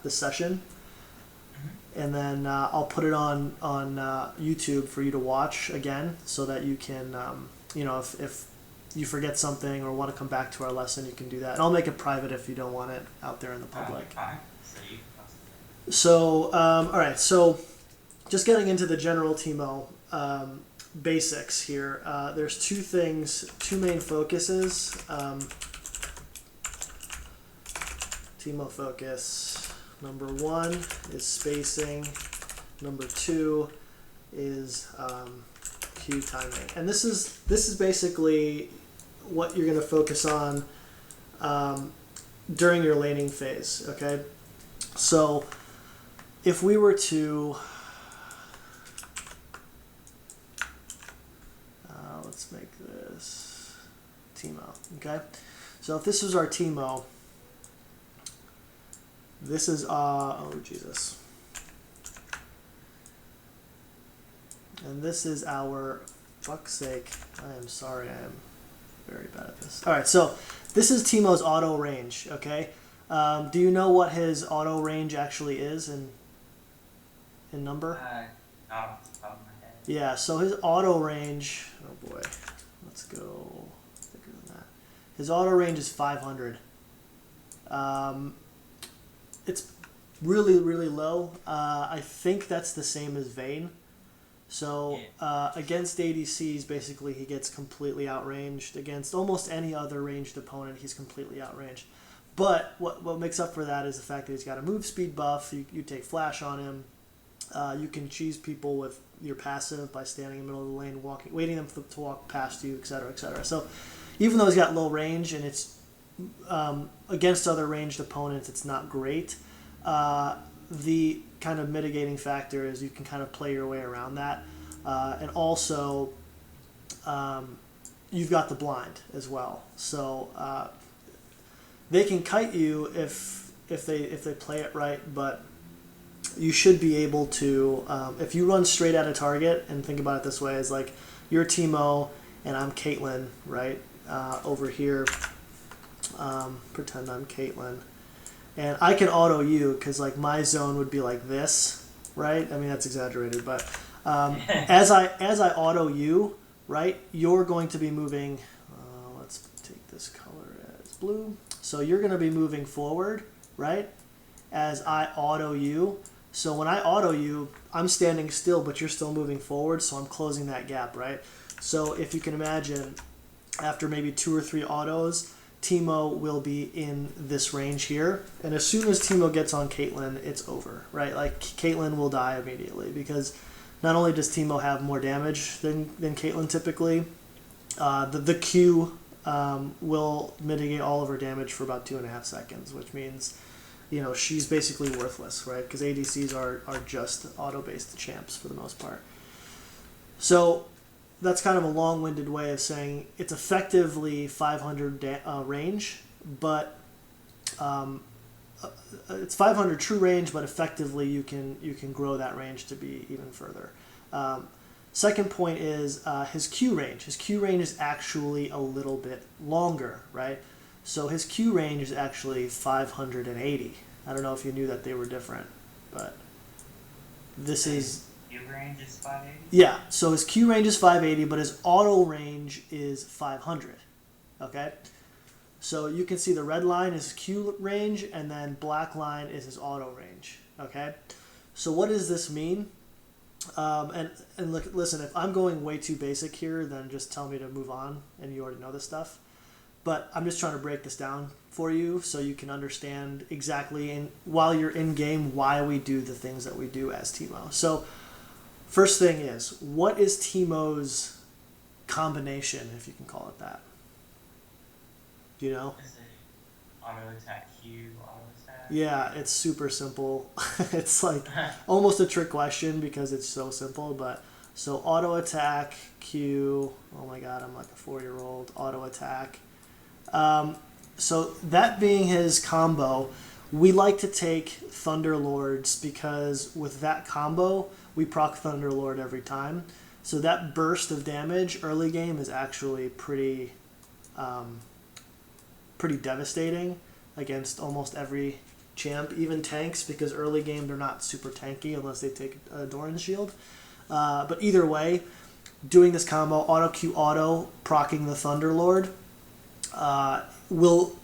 the session, and then I'll put it on YouTube for you to watch again, so that you can, if you forget something or want to come back to our lesson, you can do that. And I'll make it private if you don't want it out there in the public. So, all right. So, just getting into the general Teemo basics here. There's two main focuses. Teemo focus. Number 1 is spacing. Number 2 is cue timing. And this is basically what you're going to focus on during your laning phase. Okay, so if we were to let's make this Teemo. Okay, so if this is our Teemo, this is oh Jesus, and this is our, fuck's sake, I am sorry, I am very bad at this. All right, so this is Teemo's auto range. Okay, do you know what his auto range actually is in number? Not off the top of my head. Yeah, so his auto range, oh boy, let's go thicker than that. His auto range is 500. It's really, really low. I think that's the same as Vayne. So against ADCs, basically he gets completely outranged. Against almost any other ranged opponent, he's completely outranged. But what makes up for that is the fact that he's got a move speed buff. You take flash on him. You can cheese people with your passive by standing in the middle of the lane, waiting them to walk past you, etc., etc. So even though he's got low range and it's against other ranged opponents, it's not great. The kind of mitigating factor is you can kind of play your way around that, and also you've got the blind as well. So they can kite you if they play it right, but you should be able to, if you run straight at a target, and think about it this way, is like you're Teemo and I'm Caitlyn, right? Over here, pretend I'm Caitlyn. And I can auto you because like my zone would be like this, right? I mean, that's exaggerated, but as I auto you, right, you're going to be moving, let's take this color as blue. So you're going to be moving forward, right, as I auto you. So when I auto you, I'm standing still, but you're still moving forward, so I'm closing that gap, right? So if you can imagine, after maybe 2 or 3 autos, Teemo will be in this range here, and as soon as Teemo gets on Caitlyn, it's over, right? Like Caitlyn will die immediately because not only does Teemo have more damage than Caitlyn typically, the Q will mitigate all of her damage for about 2.5 seconds, which means she's basically worthless, right? Because ADCs are just auto-based champs for the most part. So that's kind of a long-winded way of saying it's effectively 500 range, but it's 500 true range, but effectively you can grow that range to be even further. Second point is his Q range. His Q range is actually a little bit longer, right? So his Q range is actually 580. I don't know if you knew that they were different, but this is... Q range is 580? Yeah, so his Q range is 580, but his auto range is 500, okay? So you can see the red line is his Q range, and then black line is his auto range, okay? So what does this mean? And look, listen, if I'm going way too basic here, then just tell me to move on, and you already know this stuff. But I'm just trying to break this down for you so you can understand exactly, while you're in game, why we do the things that we do as Teemo. So first thing is, what is Teemo's combination, if you can call it that? Do you know? Is it auto attack Q, auto attack? Yeah, it's super simple. It's like almost a trick question because it's so simple. But so auto attack Q. Oh my God, I'm like a 4-year-old. Auto attack. So that being his combo, we like to take Thunderlords because with that combo, we proc Thunderlord every time. So that burst of damage early game is actually pretty devastating against almost every champ, even tanks, because early game they're not super tanky unless they take a Doran shield. But either way, doing this combo, auto Q auto, proccing the Thunderlord, will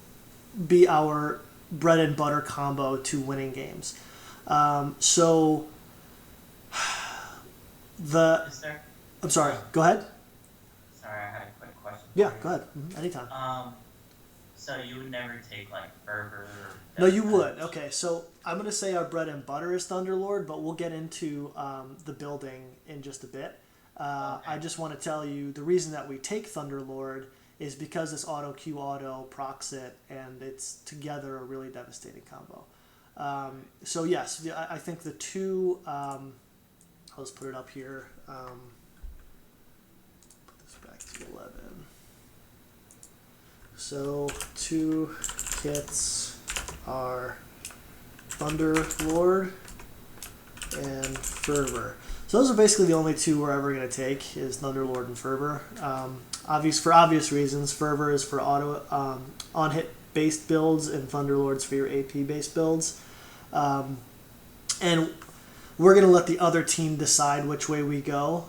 be our bread and butter combo to winning games. So I'm sorry, go ahead. Sorry, I had a quick question. Yeah, go ahead. Anytime. So you would never take like fervor? No, you would. Okay, so I'm going to say our bread and butter is Thunderlord, but we'll get into the building in just a bit. Okay. I just want to tell you the reason that we take Thunderlord is because this auto Q auto procs it, and it's together a really devastating combo. So yes, I think the two. I'll just put it up here. Put this back to 11. So 2 kits are Thunderlord and Fervor. So those are basically the only two we're ever going to take, is Thunderlord and Fervor. For obvious reasons, Fervor is for auto on-hit based builds, and Thunderlord's for your AP based builds. And we're going to let the other team decide which way we go.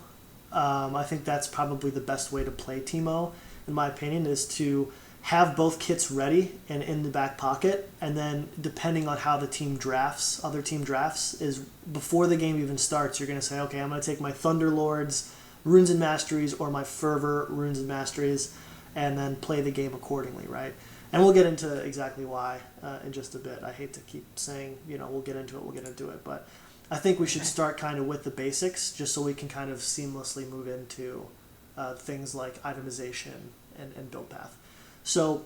I think that's probably the best way to play Teemo, in my opinion, is to have both kits ready and in the back pocket, and then depending on how the team drafts, other team drafts, is before the game even starts, you're going to say, okay, I'm going to take my Thunderlords, Runes and Masteries, or my Fervor, Runes and Masteries, and then play the game accordingly, right? And we'll get into exactly why in just a bit. I hate to keep saying, we'll get into it, but I think we should start kind of with the basics, just so we can kind of seamlessly move into things like itemization and build path. So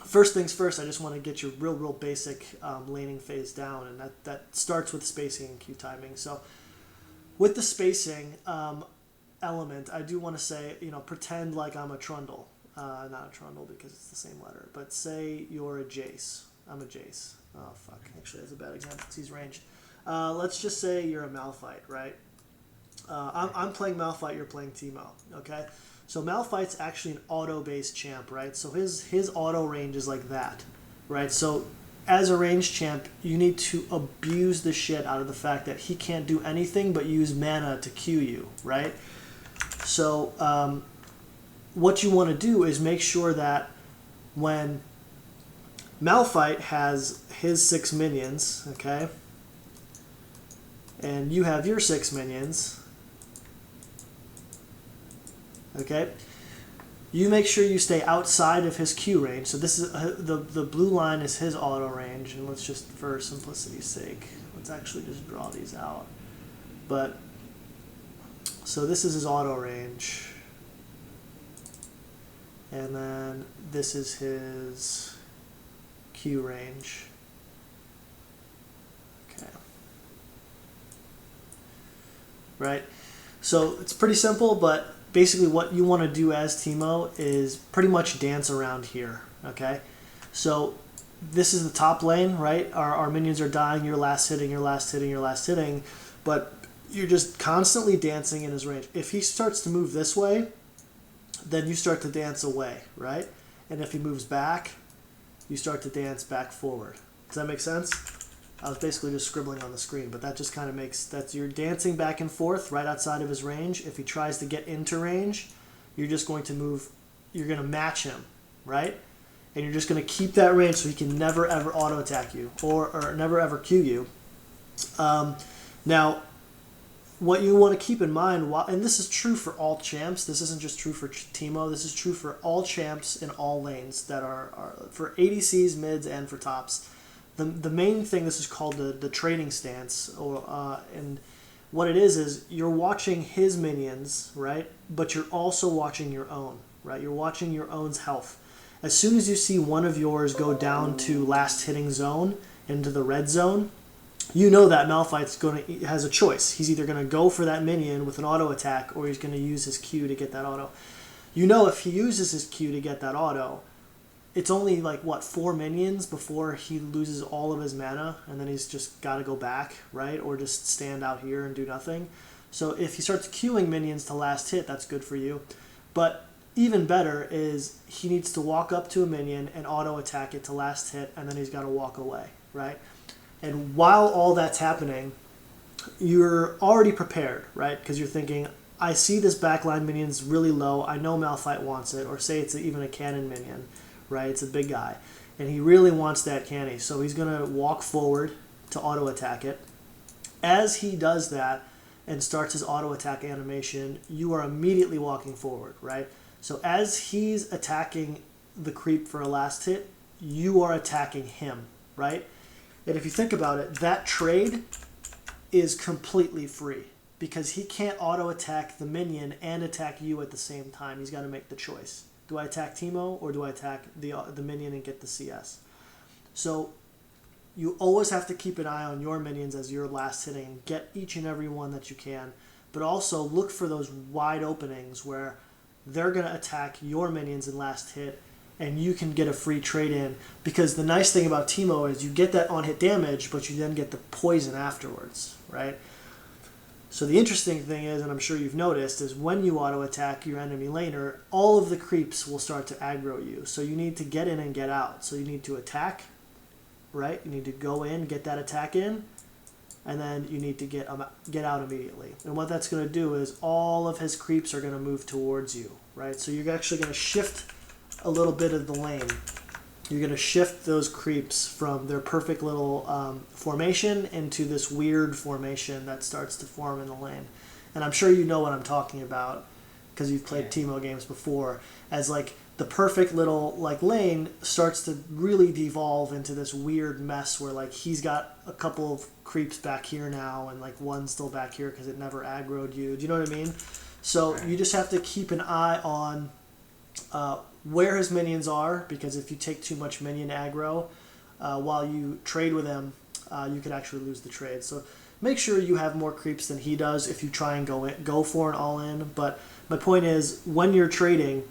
first things first, I just want to get your real basic laning phase down, and that starts with spacing and queue timing. So with the spacing element, I do want to say, pretend like I'm a Trundle. Not a Trundle because it's the same letter, but say you're a Jace. I'm a Jace. Oh, fuck. Actually, that's a bad example because he's ranged. Let's just say you're a Malphite, right? I'm playing Malphite, you're playing Teemo, okay? So Malphite's actually an auto-based champ, right? So his auto range is like that, right? So as a ranged champ, you need to abuse the shit out of the fact that he can't do anything but use mana to Q you, right? So what you want to do is make sure that when Malphite has his 6 minions, okay, and you have your 6 minions, okay, you make sure you stay outside of his Q range. So this is the blue line is his auto range, and let's just, for simplicity's sake, let's actually just draw these out. But so this is his auto range, and then this is his Q range. Okay. Right? So it's pretty simple, but basically what you want to do as Teemo is pretty much dance around here, okay? So this is the top lane, right? Our minions are dying, you're last hitting, but you're just constantly dancing in his range. If he starts to move this way, then you start to dance away, right? And if he moves back, you start to dance back forward. Does that make sense? I was basically just scribbling on the screen, but that just kind of makes, you're dancing back and forth right outside of his range. If he tries to get into range, you're just going to move, you're going to match him, right? And you're just going to keep that range so he can never ever auto attack you or never ever Q you. Now, what you want to keep in mind, and this is true for all champs, this isn't just true for Teemo, this is true for all champs in all lanes that are for ADCs, mids, and for tops. The main thing, this is called the trading stance, and what it is you're watching his minions, right? But you're also watching your own, right? You're watching your own's health. As soon as you see one of yours go down to last hitting zone, into the red zone, you know that Malphite's has a choice. He's either going to go for that minion with an auto attack, or he's going to use his Q to get that auto. You know if he uses his Q to get that auto, it's only like, 4 minions before he loses all of his mana, and then he's just got to go back, right? Or just stand out here and do nothing. So if he starts queuing minions to last hit, that's good for you. But even better is he needs to walk up to a minion and auto attack it to last hit, and then he's got to walk away, right? And while all that's happening, you're already prepared, right? Because you're thinking, I see this backline minion's really low. I know Malphite wants it, or say it's even a cannon minion, right? It's a big guy, and he really wants that canny. So he's going to walk forward to auto attack it. As he does that and starts his auto attack animation, you are immediately walking forward, right? So as he's attacking the creep for a last hit, you are attacking him, right? And if you think about it, that trade is completely free because he can't auto attack the minion and attack you at the same time. He's got to make the choice. Do I attack Teemo or do I attack the minion and get the CS? So you always have to keep an eye on your minions as you're last hitting and get each and every one that you can, but also look for those wide openings where they're going to attack your minions in last hit and you can get a free trade in, because the nice thing about Teemo is you get that on hit damage, but you then get the poison afterwards, right? So the interesting thing is, and I'm sure you've noticed, is when you auto attack your enemy laner, all of the creeps will start to aggro you. So you need to get in and get out. So you need to attack, right? You need to go in, get that attack in, and then you need to get out immediately. And what that's going to do is all of his creeps are going to move towards you, right? So you're actually going to shift a little bit of the lane. You're going to shift those creeps from their perfect little formation into this weird formation that starts to form in the lane. And I'm sure you know what I'm talking about because you've played Teemo games before, as like the perfect little like lane starts to really devolve into this weird mess where like he's got a couple of creeps back here now and like one still back here because it never aggroed you. Do you know what I mean? So you just have to keep an eye on where his minions are, because if you take too much minion aggro while you trade with him, you could actually lose the trade. So make sure you have more creeps than he does if you try and go for an all-in. But my point is, when you're trading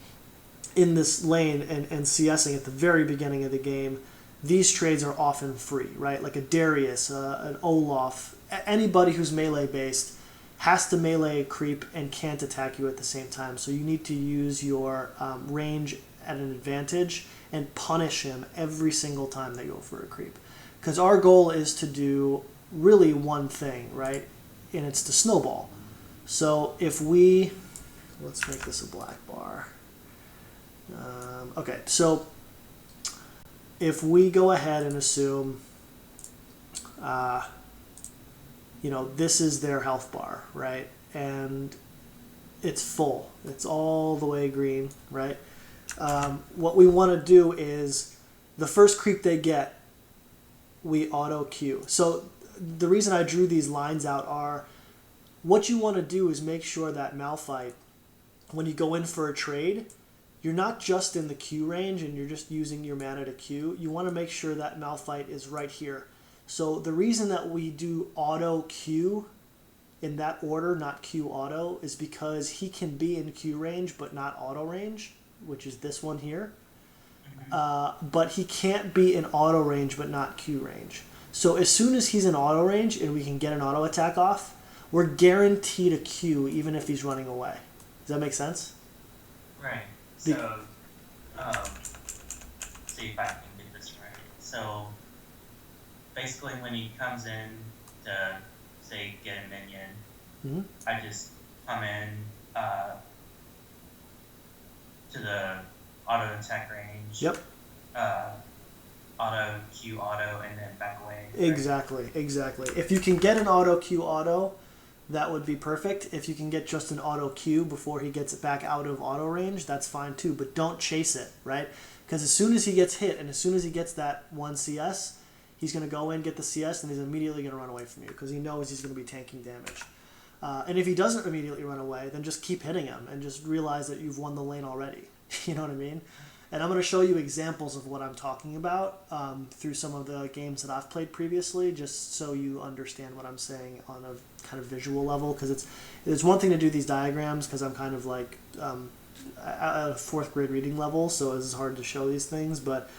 in this lane and CSing at the very beginning of the game, these trades are often free, right? Like a Darius, an Olaf, anybody who's melee-based has to melee creep and can't attack you at the same time. So you need to use your range at an advantage and punish him every single time they go for a creep. Because our goal is to do really one thing, right? And it's to snowball. So if we, let's make this a black bar. Okay, so if we go ahead and assume this is their health bar, right? And it's full. It's all the way green, right? What we want to do is the first creep they get, we auto queue. So the reason I drew these lines out are, what you want to do is make sure that Malphite, when you go in for a trade, you're not just in the Q range and you're just using your mana to Q. You want to make sure that Malphite is right here. So the reason that we do auto Q in that order, not Q auto, is because he can be in Q range but not auto range, which is this one here. But he can't be in auto range but not Q range. So as soon as he's in auto range and we can get an auto attack off, we're guaranteed a Q even if he's running away. Does that make sense? Right. So, see if I can get this right. So, basically when he comes in to, say, get a minion, I just come in to the auto attack range. Yep. Auto Q auto and then back away. Right? Exactly. If you can get an auto Q auto, that would be perfect. If you can get just an auto Q before he gets it back out of auto range, that's fine too. But don't chase it, right? Because as soon as he gets hit and as soon as he gets that one CS, he's going to go in, get the CS, and he's immediately going to run away from you because he knows he's going to be tanking damage. And if he doesn't immediately run away, then just keep hitting him and just realize that you've won the lane already. You know what I mean? And I'm going to show you examples of what I'm talking about through some of the games that I've played previously, just so you understand what I'm saying on a kind of visual level. Because it's one thing to do these diagrams because I'm kind of like at a fourth grade reading level, so it's hard to show these things. But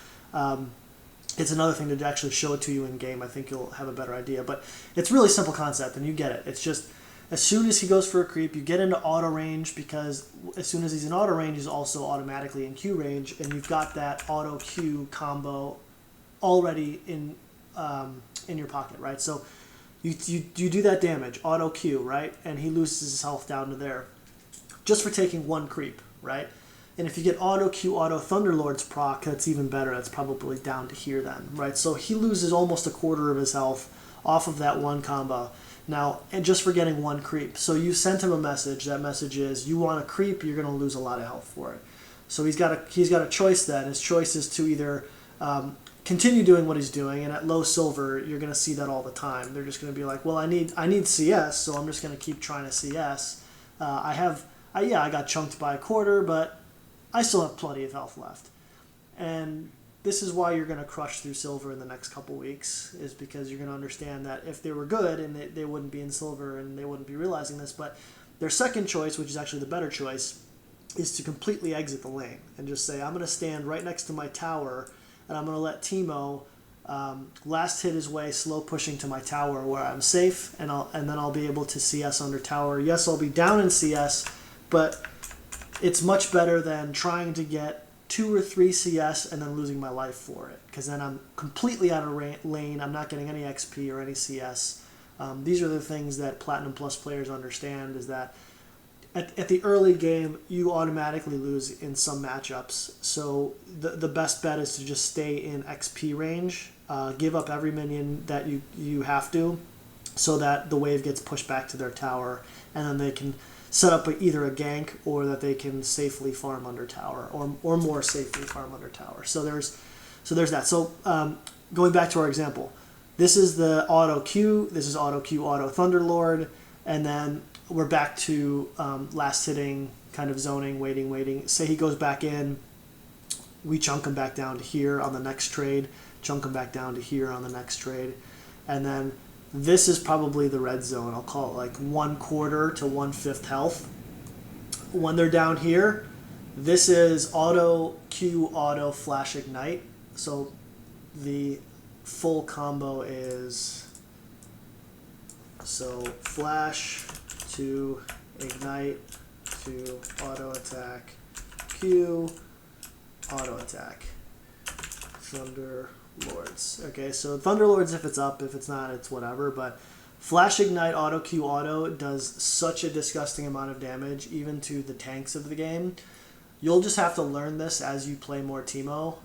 it's another thing to actually show it to you in game. I think you'll have a better idea. But it's really simple concept, and you get it. It's just, as soon as he goes for a creep, you get into auto range, because as soon as he's in auto range, he's also automatically in Q range, and you've got that auto Q combo already in in your pocket, right? So you do that damage, auto Q, right? And he loses his health down to there just for taking one creep, right? And if you get auto Q, auto Thunderlord's proc, that's even better. That's probably down to here then, right? So he loses almost a quarter of his health off of that one combo. Now, and just for getting one creep. So you sent him a message. That message is, you want a creep, you're going to lose a lot of health for it. So he's got a choice then. His choice is to either continue doing what he's doing, and at low silver, you're going to see that all the time. They're just going to be like, well, I need CS, so I'm just going to keep trying to CS. I got chunked by a quarter, but I still have plenty of health left. And this is why you're going to crush through silver in the next couple weeks, is because you're going to understand that if they were good, and they wouldn't be in silver, and they wouldn't be realizing this, but their second choice, which is actually the better choice, is to completely exit the lane and just say, I'm going to stand right next to my tower, and I'm going to let Teemo last hit his way, slow pushing to my tower where I'm safe, and then I'll be able to CS under tower. Yes, I'll be down in CS, but it's much better than trying to get 2 or 3 CS and then losing my life for it, because then I'm completely out of lane. I'm not getting any XP or any CS. These are the things that Platinum Plus players understand, is that at the early game, you automatically lose in some matchups. So the best bet is to just stay in XP range, give up every minion that you have to, so that the wave gets pushed back to their tower, and then they can set up either a gank, or that they can safely farm under tower, or more safely farm under tower. So there's that. So going back to our example, this is the auto Q. This is auto Q, auto Thunderlord, and then we're back to last hitting, kind of zoning, waiting. Say he goes back in, we chunk him back down to here on the next trade, chunk him back down to here on the next trade, and then this is probably the red zone. I'll call it like 1/4 to 1/5 health. When they're down here, this is auto Q, auto Flash Ignite. So the full combo is, so Flash to Ignite to auto attack, Q, auto attack, Thunderlords. Okay, so Thunderlords if it's up, if it's not, it's whatever, but Flash Ignite auto Q auto does such a disgusting amount of damage, even to the tanks of the game. You'll just have to learn this as you play more Teemo,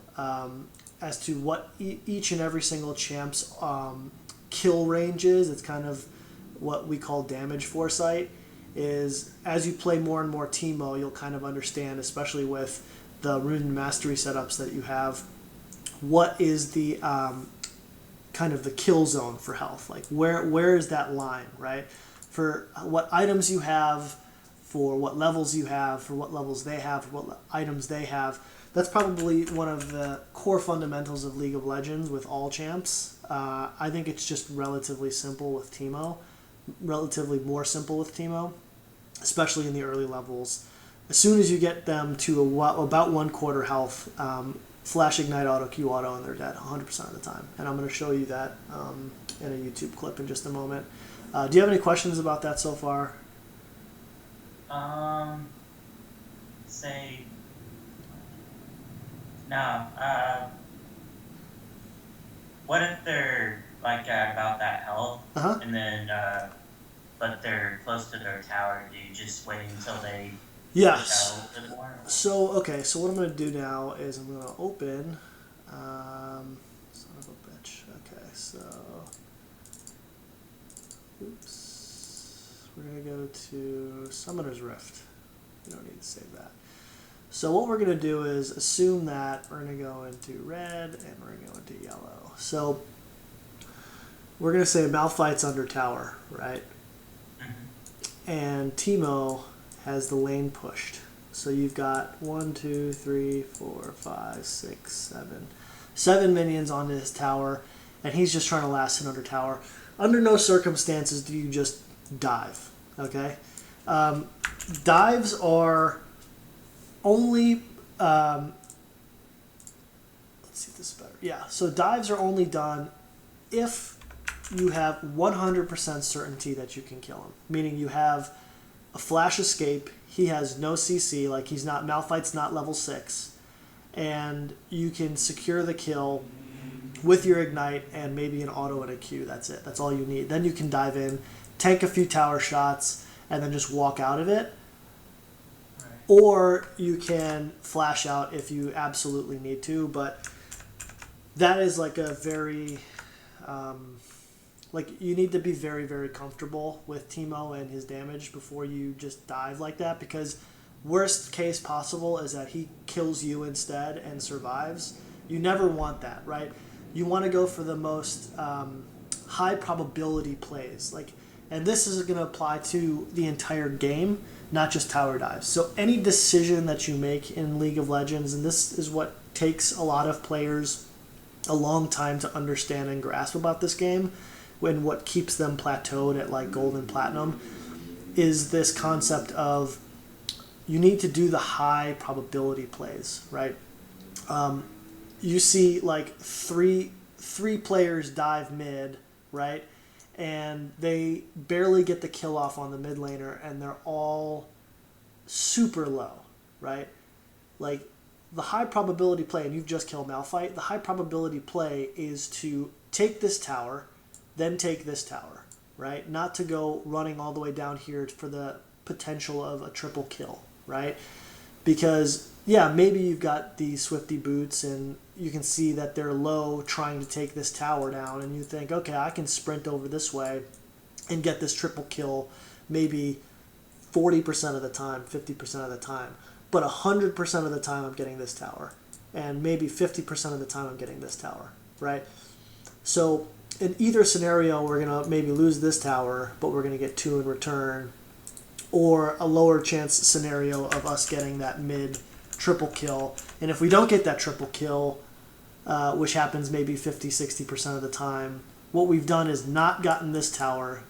as to what each and every single champ's kill range is. It's kind of what we call damage foresight. Is as you play more and more Teemo, you'll kind of understand, especially with the Rune Mastery setups that you have, what is the kind of the kill zone for health. Like where is that line, right? For what items you have, for what levels you have, for what levels they have, for what items they have. That's probably one of the core fundamentals of League of Legends with all champs. I think it's just relatively simple with Teemo, relatively more simple with Teemo, especially in the early levels. As soon as you get them to about 1/4 health, Flash Ignite auto Q auto, and they're dead 100% of the time. And I'm going to show you that in a YouTube clip in just a moment. Do you have any questions about that so far? Say no. What if they're like about that health, and then but they're close to their tower? Do you just wait until they? Yes. So what I'm going to do now is I'm going to open. Son of a bitch. Okay, so oops. We're going to go to Summoner's Rift. You don't need to save that. So what we're going to do is assume that we're going to go into red and we're going to go into yellow. So we're going to say Malphite's under tower, right? Mm-hmm. And Teemo has the lane pushed. So you've got 1, 2, 3, 4, 5, 6, 7 minions on his tower, and he's just trying to last hit under tower. Under no circumstances do you just dive, okay? Dives are only, let's see if this is better. Yeah, so dives are only done if you have 100% certainty that you can kill him, meaning you have a flash escape, he has no CC, like Malphite's not level 6, and you can secure the kill with your ignite and maybe an auto and a Q. That's it. That's all you need. Then you can dive in, tank a few tower shots, and then just walk out of it. Right. Or you can flash out if you absolutely need to, but that is like a very, like you need to be very, very comfortable with Teemo and his damage before you just dive like that, because worst case possible is that he kills you instead and survives. You never want that, right? You want to go for the most high probability plays, and this is going to apply to the entire game, not just tower dives. So any decision that you make in League of Legends, and this is what takes a lot of players a long time to understand and grasp about this game, when what keeps them plateaued at like gold and platinum, is this concept of you need to do the high probability plays, right? You see like three players dive mid, right? And they barely get the kill off on the mid laner, and they're all super low, right? Like the high probability play, and you've just killed Malphite, the high probability play is to take this tower, then take this tower, right? Not to go running all the way down here for the potential of a triple kill, right? Because, yeah, maybe you've got the Swifty boots and you can see that they're low trying to take this tower down, and you think, okay, I can sprint over this way and get this triple kill maybe 40% of the time, 50% of the time. But 100% of the time I'm getting this tower. And maybe 50% of the time I'm getting this tower, right? So in either scenario, we're going to maybe lose this tower, but we're going to get 2 in return. Or a lower chance scenario of us getting that mid triple kill. And if we don't get that triple kill, which happens maybe 50-60% of the time, what we've done is not gotten this tower,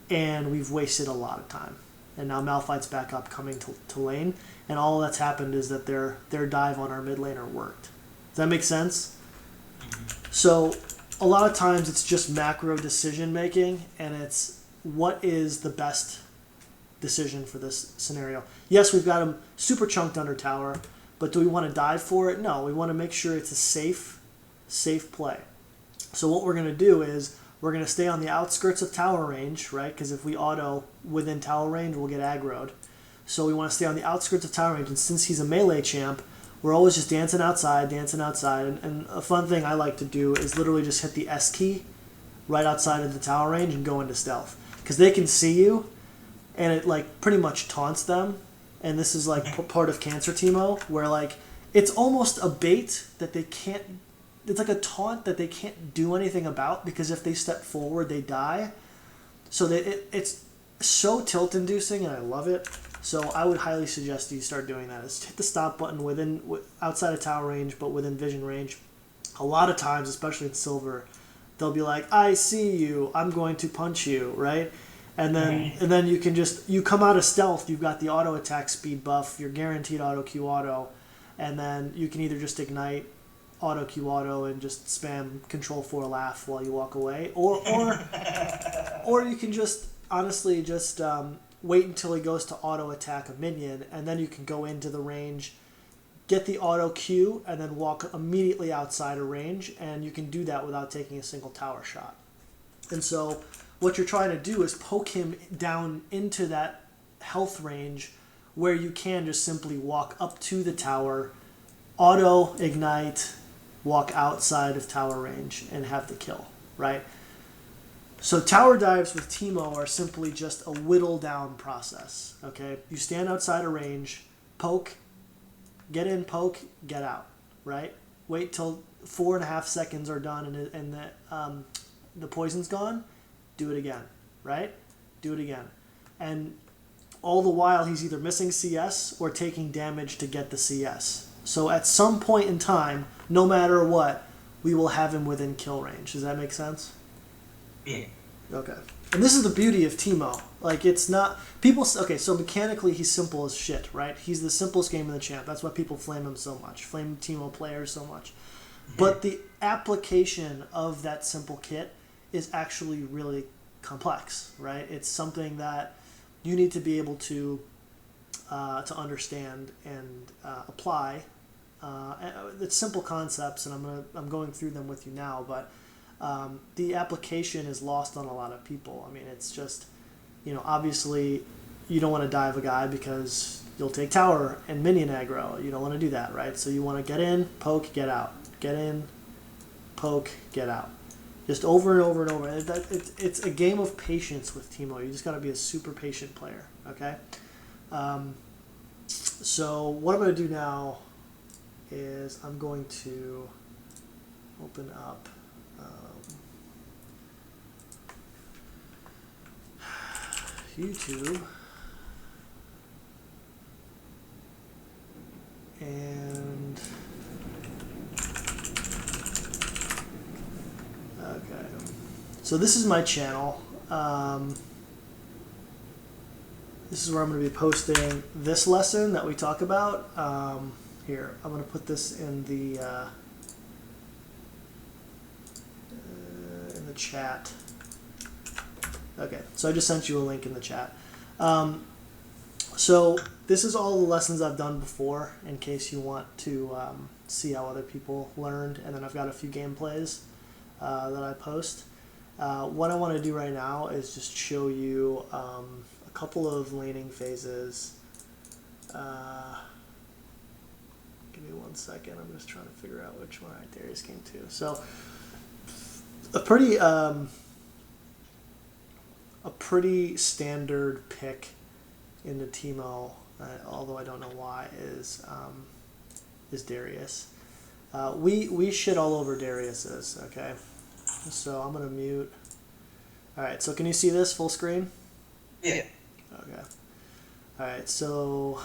and we've wasted a lot of time. And now Malphite's back up coming to lane, and all that's happened is that their dive on our mid laner worked. Does that make sense? So a lot of times it's just macro decision making, and it's what is the best decision for this scenario. Yes, we've got him super chunked under tower, but do we want to dive for it? No, we want to make sure it's a safe play. So what we're going to do is we're going to stay on the outskirts of tower range, right? Because if we auto within tower range, we'll get aggroed. So we want to stay on the outskirts of tower range, and since he's a melee champ, we're always just dancing outside. And a fun thing I like to do is literally just hit the S key right outside of the tower range and go into stealth. Because they can see you, and it like pretty much taunts them. And this is like part of Cancer Teemo, where like it's almost a bait that they can't. It's like a taunt that they can't do anything about, because if they step forward, they die. So it's so tilt-inducing, and I love it. So I would highly suggest you start doing that. Is hit the stop button outside of tower range, but within vision range. A lot of times, especially in silver, they'll be like, I see you, I'm going to punch you, right? And then you can you come out of stealth, you've got the auto attack speed buff, you're guaranteed auto Q auto, and then you can either just ignite auto Q auto and just spam control 4 laugh while you walk away, or you can just honestly just wait until he goes to auto attack a minion, and then you can go into the range, get the auto Q, and then walk immediately outside of range, and you can do that without taking a single tower shot. And so what you're trying to do is poke him down into that health range where you can just simply walk up to the tower, auto ignite, walk outside of tower range, and have the kill, right? So tower dives with Teemo are simply just a whittle down process, okay? You stand outside of range, poke, get in, poke, get out, right? Wait till 4.5 seconds are done and the poison's gone. Do it again, right? Do it again. And all the while, he's either missing CS or taking damage to get the CS. So at some point in time, no matter what, we will have him within kill range. Does that make sense? Yeah. Okay. And this is the beauty of Teemo. Like, it's not... Okay, so mechanically, he's simple as shit, right? He's the simplest game in the champ. That's why people flame him so much. Flame Teemo players so much. But the application of that simple kit is actually really complex, right? It's something that you need to be able to understand and apply It's simple concepts, and I'm going through them with you now, but the application is lost on a lot of people. I mean, it's just, obviously you don't want to dive a guy because you'll take tower and minion aggro. You don't want to do that, right? So you want to get in, poke, get out. Get in, poke, get out. Just over and over and over. It's a game of patience with Teemo. You just got to be a super patient player, okay? So what I'm going to do now is I'm going to open up YouTube, and okay, so this is my channel. This is where I'm going to be posting this lesson that we talk about. Here, I'm going to put this in the chat. Okay, so I just sent you a link in the chat. So this is all the lessons I've done before in case you want to see how other people learned, and then I've got a few gameplays that I post. What I want to do right now is just show you a couple of laning phases. Give me 1 second, I'm just trying to figure out which one. Alright, Darius came too. So a pretty standard pick in the Teemo, although I don't know why, is Darius. We shit all over Darius's, okay? So I'm gonna mute. Alright, so can you see this full screen? Yeah. Okay. Alright, so